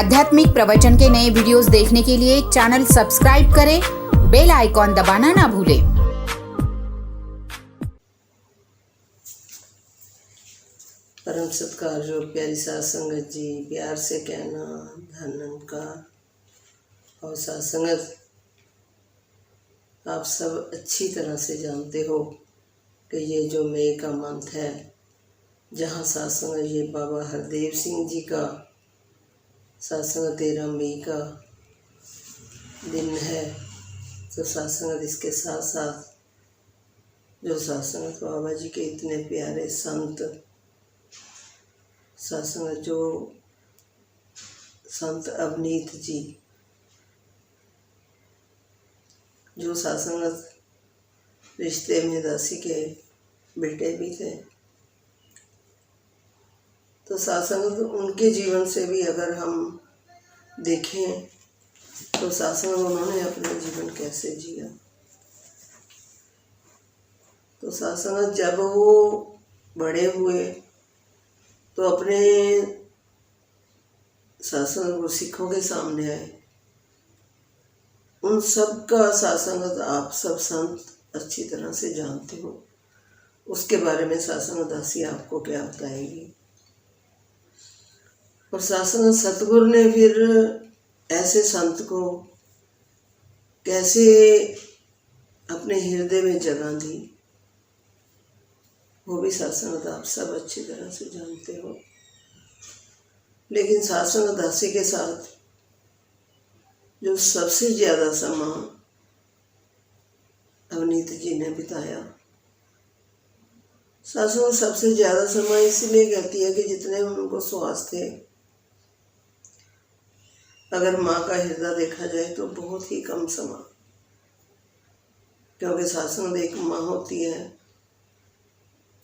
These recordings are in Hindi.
आध्यात्मिक प्रवचन के नए वीडियोस देखने के लिए चैनल सब्सक्राइब करें, बेल आइकॉन दबाना ना भूलें। परम सत्कार जो प्यारी साध संगत जी, प्यार से कहना धन का और साध संगत, आप सब अच्छी तरह से जानते हो कि ये जो मई का मंथ है, जहाँ साध संगत ये बाबा हरदेव सिंह जी का साध संगत 13 मई का दिन है। तो साध संगत इसके साथ साथ जो साध संगत बाबा जी के इतने प्यारे संत साध संगत जो संत अवनीत जी, जो साध संगत रिश्ते में दासी के बेटे भी थे, तो साध संगत उनके जीवन से भी अगर हम देखें तो साध संगत उन्होंने अपना जीवन कैसे जिया। तो साध संगत जब वो बड़े हुए तो अपने साध संगत सिखों के सामने आए। उन सब का साध संगत आप सब संत अच्छी तरह से जानते हो, उसके बारे में साध संगत दासी आपको क्या बताएगी। और साध संगत सतगुरु ने फिर ऐसे संत को कैसे अपने हृदय में जगह दी, वो भी साध संगत आप सब अच्छी तरह से जानते हो। लेकिन साध संगत दासी के साथ जो सबसे ज़्यादा समय अवनीत जी ने बिताया, साध संगत सबसे ज़्यादा समय इसलिए कहती है कि जितने उनको श्वास थे, अगर माँ का हृदय देखा जाए तो बहुत ही कम समय, क्योंकि साध संगत एक माँ होती है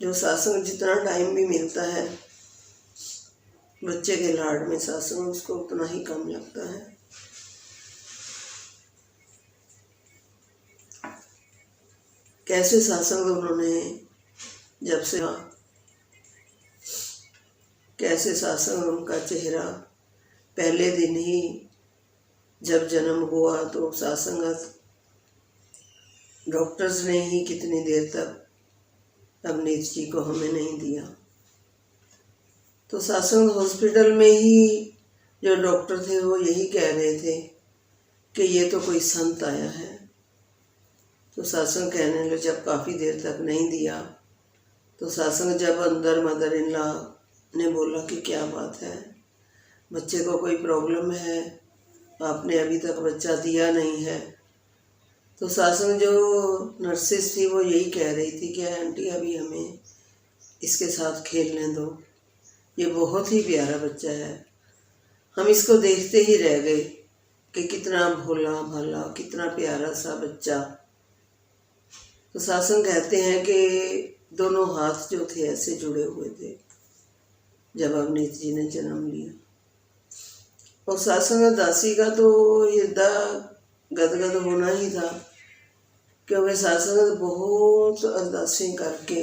जो साध संगत जितना टाइम भी मिलता है बच्चे के लाड में, साध संगत उसको उतना ही कम लगता है। कैसे साध संगत उन्होंने जब से कैसे साध संगत उनका चेहरा पहले दिन ही जब जन्म हुआ तो साध संगत डॉक्टर्स ने ही कितनी देर तक अवनीत जी को हमें नहीं दिया। तो साध संगत हॉस्पिटल में ही जो डॉक्टर थे वो यही कह रहे थे कि ये तो कोई संत आया है। तो साध संगत कहने लगे, जब काफ़ी देर तक नहीं दिया तो साध संगत जब अंदर मदर इन लॉ ने बोला कि क्या बात है, बच्चे को कोई प्रॉब्लम है, आपने अभी तक बच्चा दिया नहीं है। तो साध संगत जो नर्सेस थी वो यही कह रही थी कि आंटी अभी हमें इसके साथ खेलने दो, ये बहुत ही प्यारा बच्चा है। हम इसको देखते ही रह गए कि कितना भोला भाला, कितना प्यारा सा बच्चा। तो साध संगत कहते हैं कि दोनों हाथ जो थे ऐसे जुड़े हुए थे जब अवनीत जी ने जन्म लिया। और साध संगत दासी का तो हृदय गदगद होना ही था, क्योंकि साध संगत बहुत अरदासें करके,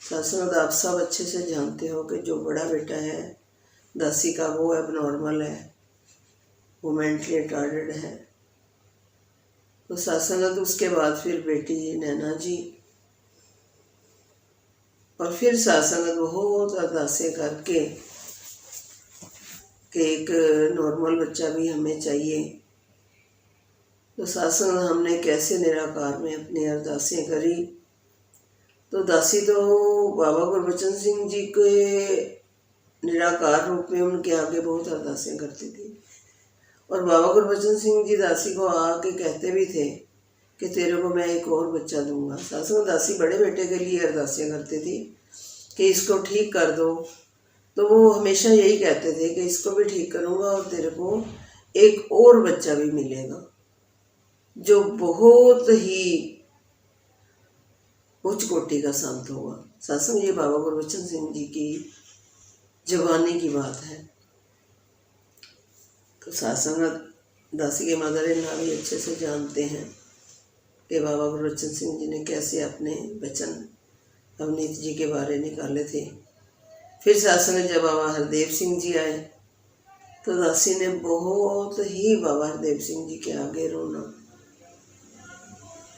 साध संगत आप सब अच्छे से जानते हो कि जो बड़ा बेटा है दासी का वो एबनॉर्मल है, वो मेंटली रिटार्डेड है। तो साध संगत उसके बाद फिर बेटी नैना जी, और फिर साध संगत बहुत अरदासें करके कि एक नॉर्मल बच्चा भी हमें चाहिए। तो साध संगत हमने कैसे निराकार में अपनी अरदासें करी। तो दासी तो बाबा गुरबचन सिंह जी के निराकार रूप में उनके आगे बहुत अरदासें करती थी, और बाबा गुरबचन सिंह जी दासी को आके कहते भी थे कि तेरे को मैं एक और बच्चा दूंगा। साध संगत दासी बड़े बेटे के लिए अरदासें करती थी कि इसको ठीक कर दो, तो वो हमेशा यही कहते थे कि इसको भी ठीक करूँगा और तेरे को एक और बच्चा भी मिलेगा जो बहुत ही उच्च कोटि का संत होगा। साध संगत ये बाबा गुरबचन सिंह जी की जवानी की बात है। तो साध संगत दासी के मदर इन लॉ भी अच्छे से जानते हैं कि बाबा गुरबचन सिंह जी ने कैसे अपने वचन अवनीत जी के बारे निकाले थे। फिर साध संगत जब बाबा हरदेव सिंह जी आए तो दासी ने बहुत ही बाबा हरदेव सिंह जी के आगे रोना,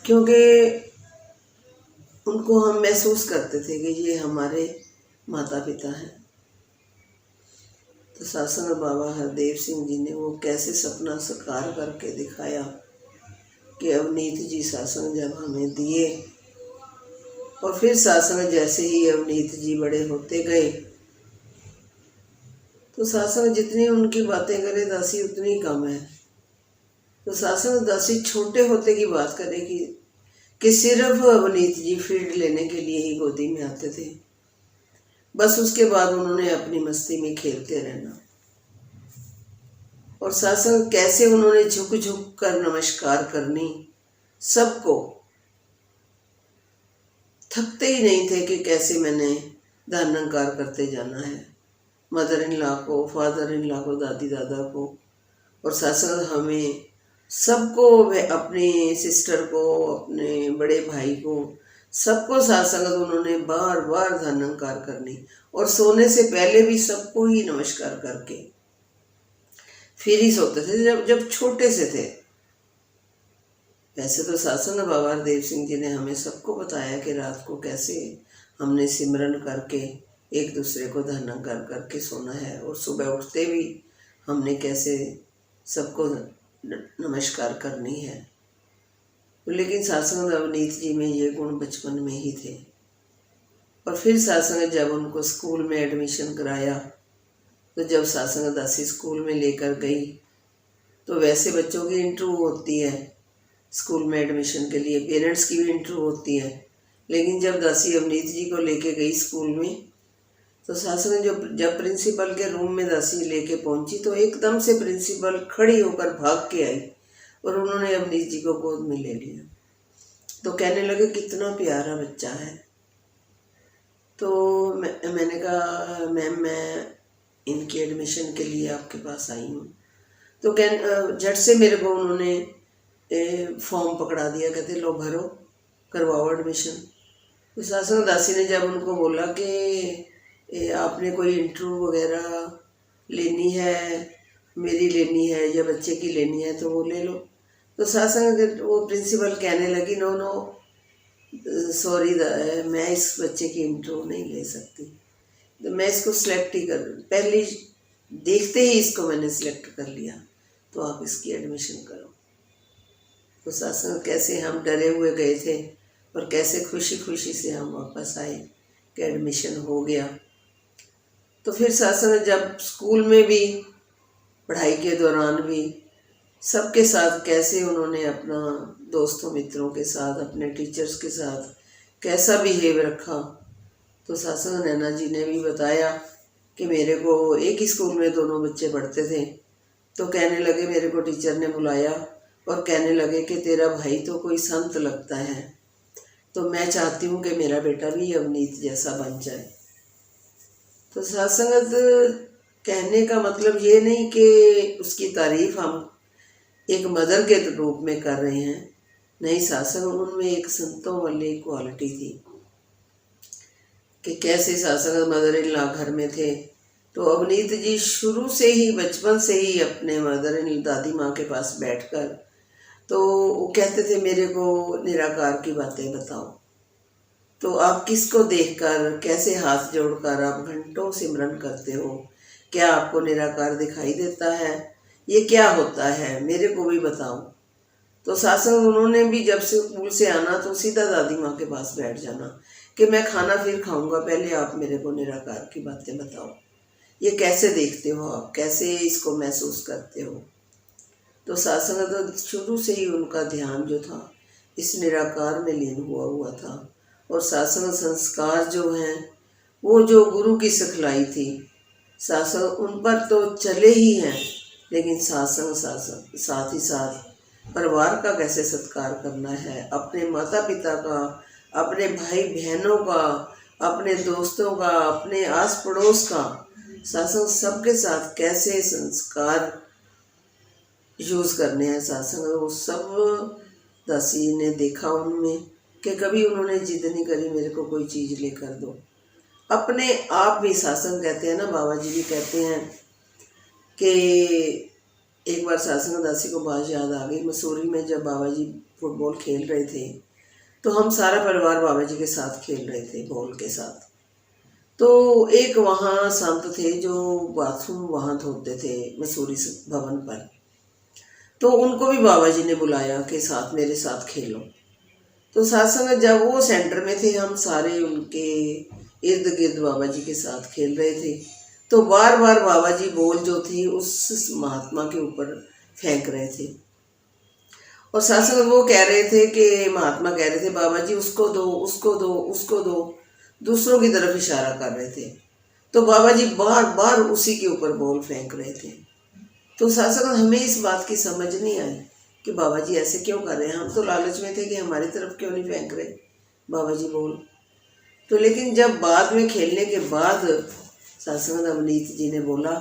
क्योंकि उनको हम महसूस करते थे कि ये हमारे माता पिता हैं। तो सासंग बाबा हरदेव सिंह जी ने वो कैसे सपना साकार करके दिखाया कि अवनीत जी सासंग जब हमें दिए, और फिर सासंग जैसे ही अवनीत जी बड़े होते गए तो सासंग जितनी उनकी बातें करे दासी उतनी कम है। तो सासंग दासी छोटे होते की बात करेगी कि सिर्फ अवनीत जी फील्ड लेने के लिए ही गोदी में आते थे, बस उसके बाद उन्होंने अपनी मस्ती में खेलते रहना। और सासंग कैसे उन्होंने झुक झुक कर नमस्कार करनी सबको, थकते ही नहीं थे कि कैसे मैंने धनांकार करते जाना है, मदर इन लॉ को, फादर इन लॉ को, दादी दादा को। और सासंग हमें सबको, अपनी सिस्टर को, अपने बड़े भाई को, सबको सासंग उन्होंने बार बार धनांकार करनी, और सोने से पहले भी सबको ही नमस्कार करके फिर ही सोते थे जब छोटे से थे। वैसे तो सासंग बाबा हरदेव सिंह जी ने हमें सबको बताया कि रात को कैसे हमने सिमरन करके एक दूसरे को धनांकार करके सोना है, और सुबह उठते भी हमने कैसे सबको नमस्कार करनी है। लेकिन सासंग अवनीत जी में ये गुण बचपन में ही थे। और फिर सासंग जब उनको स्कूल में एडमिशन कराया, तो जब सासंग दासी स्कूल में लेकर गई तो वैसे बच्चों की इंटरव्यू होती है स्कूल में एडमिशन के लिए, पेरेंट्स की भी इंटरव्यू होती है। लेकिन जब दासी अवनीत जी को लेके गई स्कूल में, तो सासंग जब प्रिंसिपल के रूम में दासी लेके पहुंची तो एकदम से प्रिंसिपल खड़ी होकर भाग के आई और उन्होंने अवनीत जी को गोद में ले लिया। तो कहने लगे कितना प्यारा बच्चा है। तो मैंने कहा मैम मैं इनकी एडमिशन के लिए आपके पास आई हूँ। तो झट से मेरे को उन्होंने फॉर्म पकड़ा दिया, कहते लो भरो, करवाओ एडमिशन। तो सासंग दासी ने जब उनको बोला कि आपने कोई इंटरव्यू वगैरह लेनी है, मेरी लेनी है या बच्चे की लेनी है तो वो ले लो। तो सासंग वो प्रिंसिपल कहने लगी नो नो सॉरी मैं इस बच्चे की इंटरव्यू नहीं ले सकती, तो मैं इसको सिलेक्ट ही पहले देखते ही इसको मैंने सिलेक्ट कर लिया, तो आप इसकी एडमिशन करो। तो सासंग कैसे हम डरे हुए गए थे और कैसे खुशी खुशी से हम वापस आए कि एडमिशन हो गया। तो फिर सासंग जब स्कूल में भी, पढ़ाई के दौरान भी सबके साथ कैसे उन्होंने अपना दोस्तों मित्रों के साथ, अपने टीचर्स के साथ कैसा बिहेव रखा। तो सासंग नैना जी ने भी बताया कि मेरे को एक ही स्कूल में दोनों बच्चे पढ़ते थे, तो कहने लगे, मेरे को टीचर ने बुलाया और कहने लगे कि तेरा भाई तो कोई संत लगता है, तो मैं चाहती हूँ कि मेरा बेटा भी अवनीत जैसा बन जाए। तो सत्संगत कहने का मतलब ये नहीं कि उसकी तारीफ हम एक मदर के रूप में कर रहे हैं, नहीं, सत्संग उनमें एक संतों वाली क्वालिटी थी कि कैसे सत्संग मदर इन लॉ घर में थे। तो अवनीत जी शुरू से ही, बचपन से ही अपने मदर इन दादी माँ के पास बैठकर तो वो कहते थे मेरे को निराकार की बातें बताओ। तो आप किसको देखकर, कैसे हाथ जोड़कर आप घंटों सिमरन करते हो, क्या आपको निराकार दिखाई देता है, ये क्या होता है, मेरे को भी बताओ। तो सत्संग उन्होंने भी जब से स्कूल से आना तो सीधा दादी माँ के पास बैठ जाना कि मैं खाना फिर खाऊंगा, पहले आप मेरे को निराकार की बातें बताओ, ये कैसे देखते हो आप, कैसे इसको महसूस करते हो। तो सत्संग तो शुरू से ही उनका ध्यान जो था इस निराकार में लीन हुआ था। और सत्संग संस्कार जो हैं वो जो गुरु की सिखलाई थी, सत्संग उन पर तो चले ही हैं, लेकिन सत्संग साथ ही साथ परिवार का कैसे सत्कार करना है, अपने माता पिता का, अपने भाई बहनों का, अपने दोस्तों का, अपने आस पड़ोस का, सत्संग सबके साथ कैसे संस्कार यूज़ करने हैं। सत्संग वो सब दासी ने देखा उनमें कि कभी उन्होंने जिद नहीं करी मेरे को कोई चीज़ लेकर दो। अपने आप भी सत्संग कहते हैं ना, बाबा जी भी कहते हैं कि एक बार सासंग दासी को बात याद आ गई। मसूरी में जब बाबा जी फुटबॉल खेल रहे थे तो हम सारा परिवार बाबा जी के साथ खेल रहे थे बॉल के साथ। तो एक वहाँ संत थे जो बाथरूम वहाँ धोते थे मसूरी भवन पर, तो उनको भी बाबा जी ने बुलाया कि साथ मेरे साथ खेलो। तो सासंग जब वो सेंटर में थे, हम सारे उनके इर्द गिर्द बाबा जी के साथ खेल रहे थे, तो बार बार बाबा जी बॉल जो थी उस महात्मा के ऊपर फेंक रहे थे। और सासंग वो कह रहे थे कि महात्मा कह रहे थे बाबा जी उसको दो, उसको दो, उसको दो, दूसरों की तरफ इशारा कर रहे थे। तो बाबा जी बार बार उसी के ऊपर बॉल फेंक रहे थे। तो सासंग हमें इस बात की समझ नहीं आई कि बाबा जी ऐसे क्यों कर रहे हैं। हम तो लालच में थे कि हमारी तरफ क्यों नहीं फेंक रहे बाबा जी बॉल। तो लेकिन जब बाद में खेलने के बाद सासंग अवनीत जी ने बोला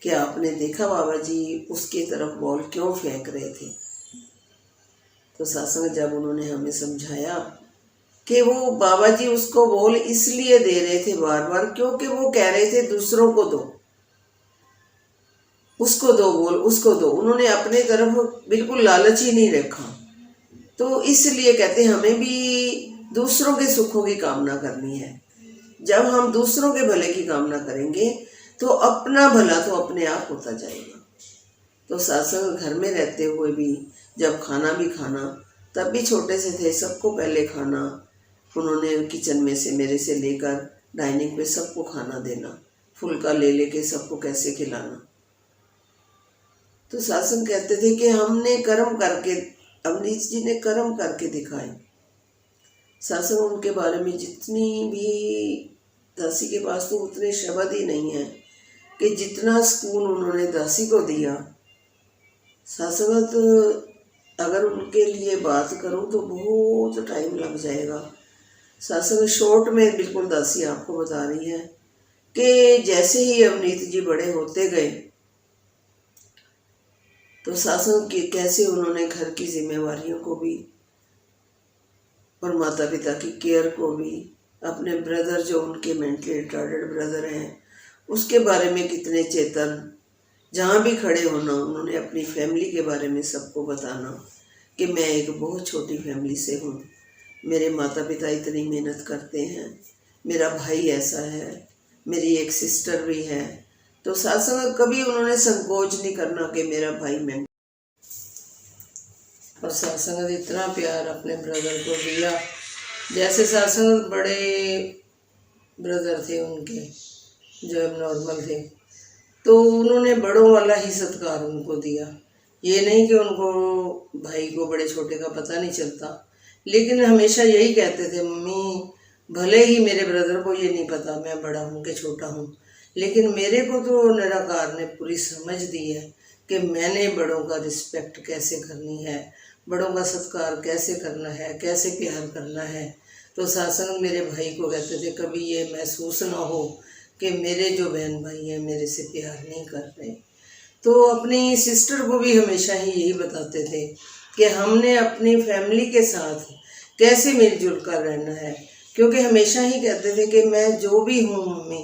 कि आपने देखा बाबा जी उसकी तरफ बॉल क्यों फेंक रहे थे। तो सासंग जब उन्होंने हमें समझाया कि वो बाबा जी उसको बॉल इसलिए दे रहे थे बार बार क्योंकि वो कह रहे थे दूसरों को दो, उसको दो बॉल, उसको दो। उन्होंने अपने तरफ बिल्कुल लालच ही नहीं रखा। तो इसलिए कहते हमें भी दूसरों के सुखों की कामना करनी है। जब हम दूसरों के भले की कामना करेंगे तो अपना भला तो अपने आप होता जाएगा। तो सासंग घर में रहते हुए भी जब खाना भी खाना, तब भी छोटे से थे, सबको पहले खाना उन्होंने किचन में से मेरे से लेकर डाइनिंग पे सबको खाना देना, फुल्का ले लेके सबको कैसे खिलाना। तो सासंग कहते थे कि हमने कर्म करके, अवनीत जी ने कर्म करके दिखाए। सासंग उनके बारे में जितनी भी, दासी के पास तो उतने शब्द ही नहीं है कि जितना सुकून उन्होंने दासी को दिया। सासंग तो अगर उनके लिए बात करूं तो बहुत टाइम लग जाएगा। सासंग शॉर्ट में बिल्कुल दासी आपको बता रही है कि जैसे ही अवनीत जी बड़े होते गए तो सासंग की कैसे उन्होंने घर की जिम्मेवारियों को भी और माता पिता की केयर को भी, अपने ब्रदर जो उनके मेंटली रिटार्डेड ब्रदर हैं उसके बारे में कितने चेतन, जहाँ भी खड़े होना उन्होंने अपनी फैमिली के बारे में सबको बताना कि मैं एक बहुत छोटी फैमिली से हूँ, मेरे माता पिता इतनी मेहनत करते हैं, मेरा भाई ऐसा है, मेरी एक सिस्टर भी है। तो सासंग कभी उन्होंने संकोच नहीं करना कि मेरा भाई मैं। और सासंग ने इतना प्यार अपने ब्रदर को दिया, जैसे सासंग बड़े ब्रदर थे उनके जो नॉर्मल थे, तो उन्होंने बड़ों वाला ही सत्कार उनको दिया। ये नहीं कि उनको भाई को बड़े छोटे का पता नहीं चलता, लेकिन हमेशा यही कहते थे मम्मी भले ही मेरे ब्रदर को ये नहीं पता मैं बड़ा हूँ कि छोटा हूँ, लेकिन मेरे को तो निराकार ने पूरी समझ दी है कि मैंने बड़ों का रिस्पेक्ट कैसे करनी है, बड़ों का सत्कार कैसे करना है, कैसे प्यार करना है। तो सासंग मेरे भाई को कहते थे कभी ये महसूस ना हो कि मेरे जो बहन भाई हैं मेरे से प्यार नहीं कर रहे। तो अपनी सिस्टर को भी हमेशा ही यही बताते थे कि हमने अपनी फैमिली के साथ कैसे मिलजुल कर रहना है, क्योंकि हमेशा ही कहते थे कि मैं जो भी हूँ मम्मी,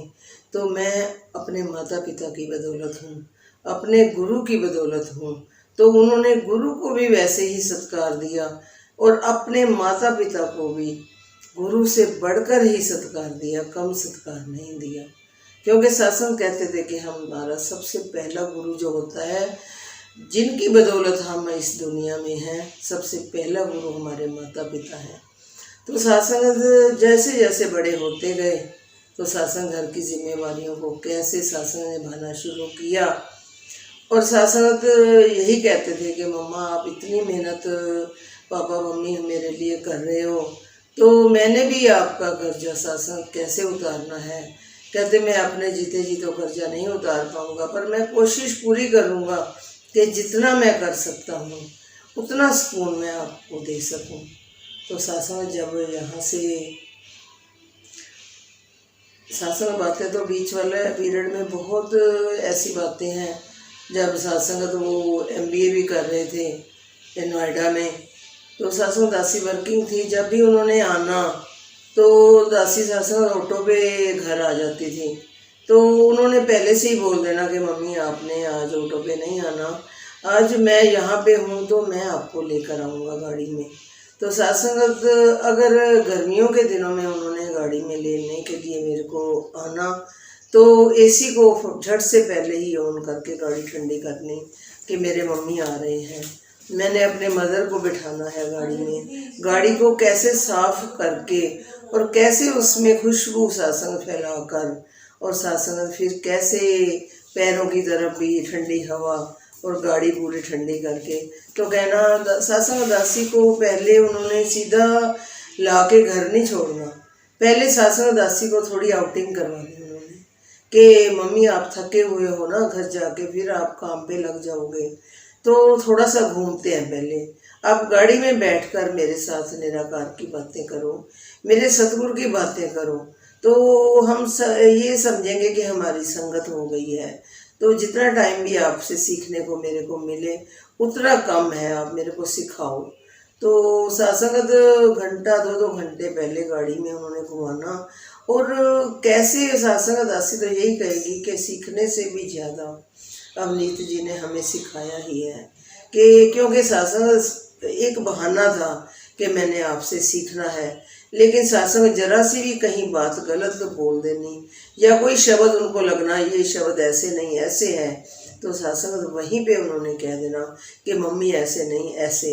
तो मैं अपने माता पिता की बदौलत हूँ, अपने गुरु की बदौलत हूँ। तो उन्होंने गुरु को भी वैसे ही सत्कार दिया और अपने माता पिता को भी गुरु से बढ़कर ही सत्कार दिया, कम सत्कार नहीं दिया। क्योंकि सासंग कहते थे कि हमारा सबसे पहला गुरु जो होता है, जिनकी बदौलत हम इस दुनिया में हैं, सबसे पहला गुरु हमारे माता पिता हैं। तो सासंग जैसे जैसे बड़े होते गए तो सासंग घर की जिम्मेवारियों को कैसे सासंग ने निभाना शुरू किया। और सासंग यही कहते थे कि मम्मा आप इतनी मेहनत पापा मम्मी मेरे लिए कर रहे हो, तो मैंने भी आपका कर्जा सासंग कैसे उतारना है। कहते मैं अपने जीते जी तो कर्जा नहीं उतार पाऊँगा, पर मैं कोशिश पूरी करूँगा कि जितना मैं कर सकता हूँ उतना सुकून मैं आपको दे सकूँ। तो सासंग जब यहाँ से सासंग बातें तो बीच वाले पीरियड में बहुत ऐसी बातें हैं जब सासंग तो वो MBA भी कर रहे थे नोएडा में। तो सासंग दासी वर्किंग थी, जब भी उन्होंने आना तो दासी सासंग ऑटो पे घर आ जाती थी तो उन्होंने पहले से ही बोल देना कि मम्मी आपने आज ऑटो पे नहीं आना, आज मैं यहाँ पे हूँ तो मैं आपको लेकर आऊँगा गाड़ी में। तो सासंगत अगर गर्मियों के दिनों में उन्होंने गाड़ी में लेने के लिए मेरे को आना, तो एसी को झट से पहले ही ऑन करके गाड़ी ठंडी करनी कि मेरे मम्मी आ रहे हैं। मैंने अपने मदर को बिठाना है गाड़ी में, गाड़ी को कैसे साफ करके और कैसे उसमें खुशबू सासंग फैलाकर और सासंग फिर कैसे पैरों की तरफ भी ठंडी हवा और गाड़ी पूरी ठंडी करके। तो कहना सासंग दासी को पहले उन्होंने सीधा ला के घर नहीं छोड़ना, पहले सासंग दासी को थोड़ी आउटिंग करवानी उन्होंने कि मम्मी आप थके हुए हो ना, घर जाके फिर आप काम पे लग जाओगे, तो थोड़ा सा घूमते हैं पहले, आप गाड़ी में बैठकर मेरे साथ निराकार की बातें करो, मेरे सतगुरु की बातें करो, तो हम ये समझेंगे कि हमारी संगत हो गई है। तो जितना टाइम भी आपसे सीखने को मेरे को मिले उतना कम है, आप मेरे को सिखाओ। तो सासंगत घंटा 2-2 घंटे पहले गाड़ी में उन्होंने घुमाना। और कैसे सासंगत दासी तो यही कहेगी कि सीखने से भी ज़्यादा अवनीत जी ने हमें सिखाया ही है कि क्योंकि सासंग एक बहाना था कि मैंने आपसे सीखना है, लेकिन सासंग जरा सी भी कहीं बात गलत बोल देनी या कोई शब्द उनको लगना ये शब्द ऐसे नहीं ऐसे है, तो सासंग वहीं पे उन्होंने कह देना कि मम्मी ऐसे नहीं ऐसे,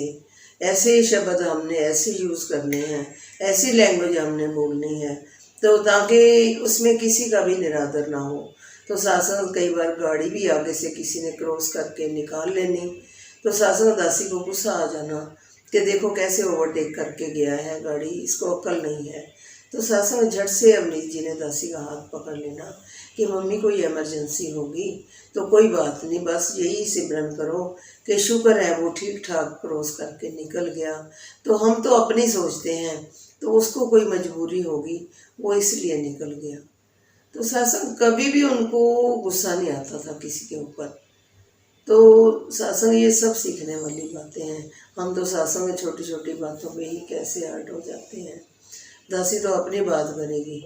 ऐसे शब्द हमने ऐसे यूज़ करने हैं, ऐसी लैंग्वेज हमने बोलनी है, तो ताकि उसमें किसी का भी निरादर ना हो। तो सासंग कई बार गाड़ी भी आगे से किसी ने क्रॉस करके निकाल लेनी, तो सासंग दासी को गुस्सा आ जाना कि देखो कैसे ओवरटेक करके गया है गाड़ी, इसको अक्ल नहीं है। तो सासंग झट से अवनीत जी ने दासी का हाथ पकड़ लेना कि मम्मी कोई इमरजेंसी होगी तो कोई बात नहीं, बस यही सिमरन करो कि शुक्र है वो ठीक ठाक क्रॉस करके निकल गया। तो हम तो अपनी सोचते हैं, तो उसको कोई मजबूरी होगी वो इसलिए निकल गया। तो सासंग कभी भी उनको गुस्सा नहीं आता था किसी के ऊपर। तो सासंग ये सब सीखने वाली बातें हैं। हम तो सासंग में छोटी छोटी बातों पे ही कैसे हर्ट हो जाते हैं। दासी तो अपनी बात करेगी,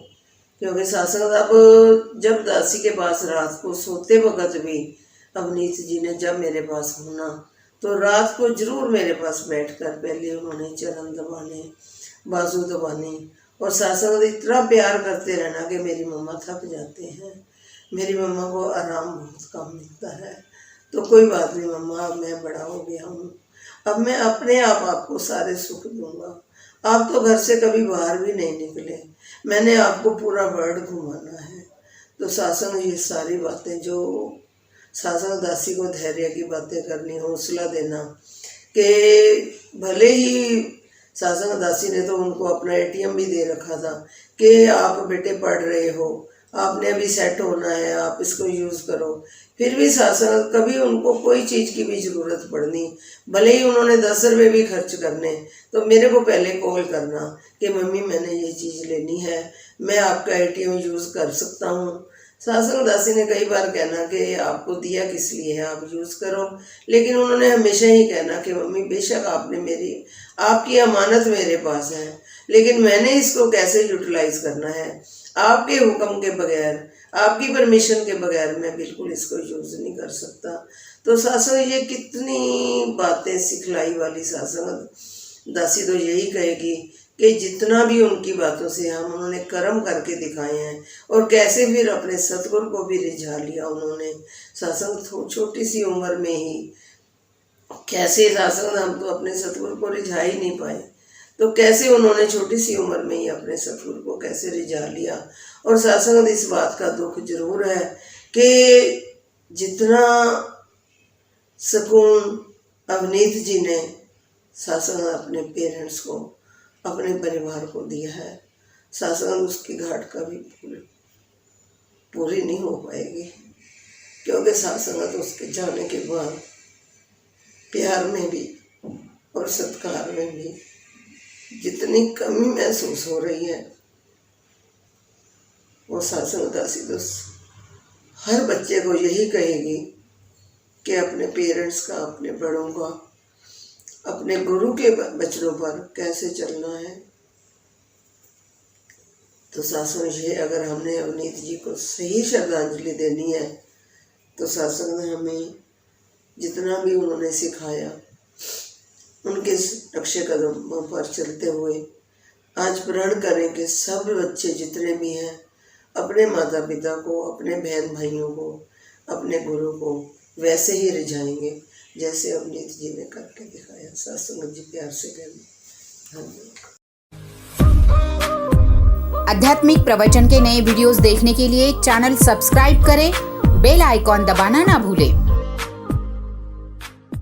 क्योंकि सासंग अब जब दासी के पास रात को सोते वक्त भी अवनीत जी ने जब मेरे पास होना, तो रात को जरूर मेरे पास बैठकर पहले उन्होंने चरण दबाने, बाजू दबाने और सासंग इतना प्यार करते रहना कि मेरी मम्मा थक जाते हैं, मेरी मम्मा को आराम बहुत कम मिलता है, तो कोई बात नहीं मम्मा, अब मैं बड़ा हो गया हूँ, अब मैं अपने आप आपको सारे सुख दूंगा। आप तो घर से कभी बाहर भी नहीं निकले, मैंने आपको पूरा वर्ल्ड घुमाना है। तो सासंग ये सारी बातें जो सासंग दासी को धैर्य की बातें करनी, हौसला देना कि भले ही सासंग दासी ने तो उनको अपना एटीएम भी दे रखा था कि आप बेटे पढ़ रहे हो, आपने अभी सेट होना है, आप इसको यूज़ करो, फिर भी सासंग कभी उनको कोई चीज़ की भी ज़रूरत पड़नी, भले ही उन्होंने 10 रुपये भी खर्च करने, तो मेरे को पहले कॉल करना कि मम्मी मैंने ये चीज़ लेनी है, मैं आपका एटीएम यूज़ कर सकता हूँ। सासंग दासी ने कई बार कहना कि आपको दिया किस लिए है, आप यूज़ करो, लेकिन उन्होंने हमेशा ही कहना कि मम्मी बेशक आपने मेरी आपकी अमानत मेरे पास है, लेकिन मैंने इसको कैसे यूटिलाइज करना है, आपके हुक्म के बगैर, आपकी परमिशन के बगैर मैं बिल्कुल इसको यूज़ नहीं कर सकता। तो सासंग ये कितनी बातें सिखलाई वाली सासंग दासी तो यही कहेगी कि जितना भी उनकी बातों से हम उन्होंने कर्म करके दिखाए हैं और कैसे फिर अपने सतगुरु को भी रिझा लिया उन्होंने। सासंग छोटी सी उम्र में ही कैसे सासंग हम तो अपने सतगुरु को रिझा ही नहीं पाए, तो कैसे उन्होंने छोटी सी उम्र में ही अपने सतगुरु को कैसे रिझा लिया। और सासंग इस बात का दुख जरूर है कि जितना सुकून अवनीत जी ने सासंग अपने पेरेंट्स को, अपने परिवार को दिया है, सासंग उसकी घाट कभी पूरी नहीं हो पाएगी, क्योंकि सासंग तो उसके जाने के बाद प्यार में भी और सत्कार में भी जितनी कमी महसूस हो रही है, वो सासंग दासी तो हर बच्चे को यही कहेगी कि अपने पेरेंट्स का, अपने बड़ों का, अपने गुरु के बचनों पर कैसे चलना है। तो सत्संग से अगर हमने अवनीत जी को सही श्रद्धांजलि देनी है तो सत्संग ने हमें जितना भी उन्होंने सिखाया उनके नक्शे कदमों पर चलते हुए आज प्रण करें कि सब बच्चे जितने भी हैं अपने माता पिता को, अपने बहन भाइयों को, अपने गुरु को वैसे ही रिझाएंगे जैसे अवनीत जी ने करके दिखाया। सत्संग जी प्यार से कहना धन्यवाद। आध्यात्मिक प्रवचन के नए वीडियोस देखने के लिए चैनल सब्सक्राइब करें, बेल आइकॉन दबाना ना भूलें।